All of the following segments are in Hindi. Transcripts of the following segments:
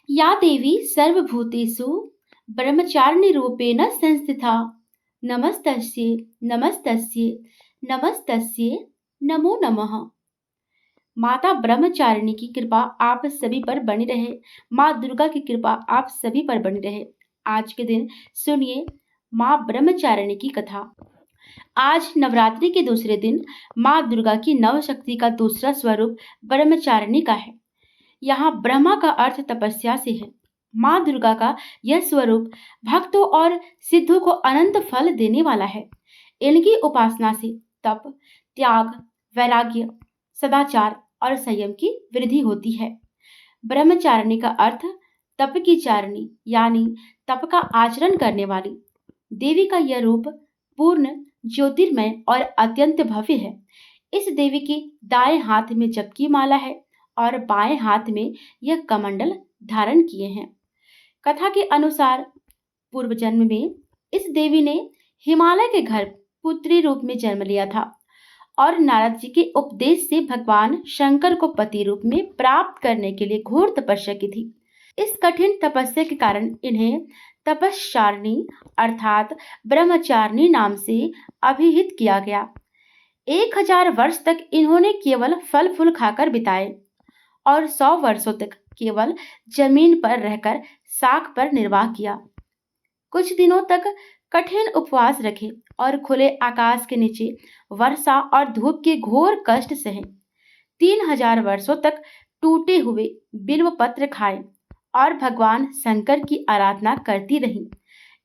या देवी सर्वभूतेषु ब्रह्मचारिणीरूपेण संस्थिता नमस्तस्यै नमस्तस्यै नमस्तस्यै नमो नमः। माता ब्रह्मचारिणी की कृपा आप सभी पर बनी रहे। माँ दुर्गा की कृपा आप सभी पर बनी रहे। आज के दिन सुनिए माँ ब्रह्मचारिणी की कथा। आज नवरात्रि के दूसरे दिन माँ दुर्गा की नव शक्ति का दूसरा स्वरूप ब्रह्मचारिणी का है। यहाँ ब्रह्मा का अर्थ तपस्या से है। माँ दुर्गा का यह स्वरूप भक्तों और सिद्धों को अनंत फल देने वाला है। इनकी उपासना से तप, त्याग, वैराग्य, सदाचार और संयम की वृद्धि होती है। ब्रह्मचारिणी का अर्थ तप की चारिणी यानी तप का आचरण करने वाली। देवी का यह रूप पूर्ण, ज्योतिर्मय और अत्यंत भव्य है। इस देवी के दाएं हाथ में जप की माला है और बाएं हाथ में यह कमंडल धारण किए हैं। कथा के अनुसार पूर्व जन्म में इस देवी ने हिमालय के घर पुत्री रूप में जन्म लिया था और नारद जी के उपदेश से भगवान शंकर को पति रूप में प्राप्त करने के लिए घोर तपस्या की थी। इस कठिन तपस्या के कारण इन्हें तपश्चारिणी अर्थात ब्रह्मचारिणी नाम से अभिहित किया गया। 1000 वर्ष तक इन्होंने केवल फल फूल खाकर बिताए और 100 वर्षों तक केवल जमीन पर रहकर साख पर निर्वाह किया। कुछ दिनों तक कठिन उपवास रखे और खुले आकाश के नीचे वर्षा और धूप के घोर कष्ट सहे। 3000 वर्षों तक टूटे हुए बिल्व पत्र खाए और भगवान शंकर की आराधना करती रही।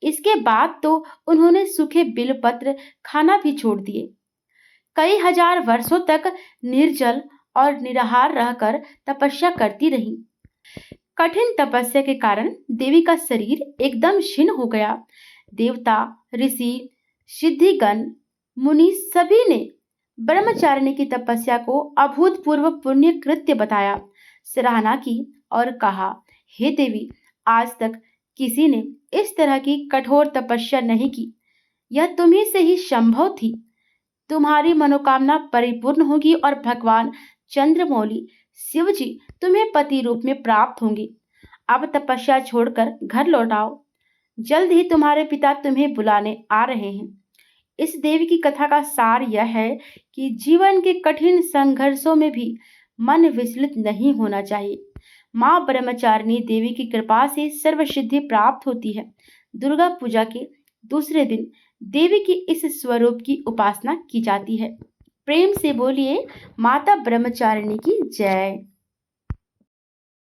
इसके बाद तो उन्होंने सूखे बिल्व पत्र खाना भी छोड़ दिए। कई हजार वर्षों तक निर्जल और निराहार रहकर तपस्या करती रही। कठिन तपस्या के कारण देवी का शरीर एकदम क्षीण हो गया। देवता, ऋषि, सिद्धिगण, मुनि सभी ने ब्रह्मचारिणी की तपस्या को अभूतपूर्व पुण्य कृत्य बताया, सराहना की और कहा, हे देवी, आज तक किसी ने इस तरह की कठोर तपस्या नहीं की। यह तुम्ही से ही संभव थी। तुम्हारी मनोकामना परिपूर्ण होगी और भगवान चंद्रमौली शिव जी तुम्हें पति रूप में प्राप्त होंगे। अब तपस्या छोड़कर घर लौटाओ। जल्द ही तुम्हारे पिता तुम्हें बुलाने आ रहे हैं। इस देवी की कथा का सार यह है कि जीवन के कठिन संघर्षों में भी मन विचलित नहीं होना चाहिए। माँ ब्रह्मचारिणी देवी की कृपा से सर्व सिद्धि प्राप्त होती है। दुर्गा पूजा के दूसरे दिन देवी की इस स्वरूप की उपासना की जाती है। प्रेम से बोलिए माता ब्रह्मचारिणी की जय।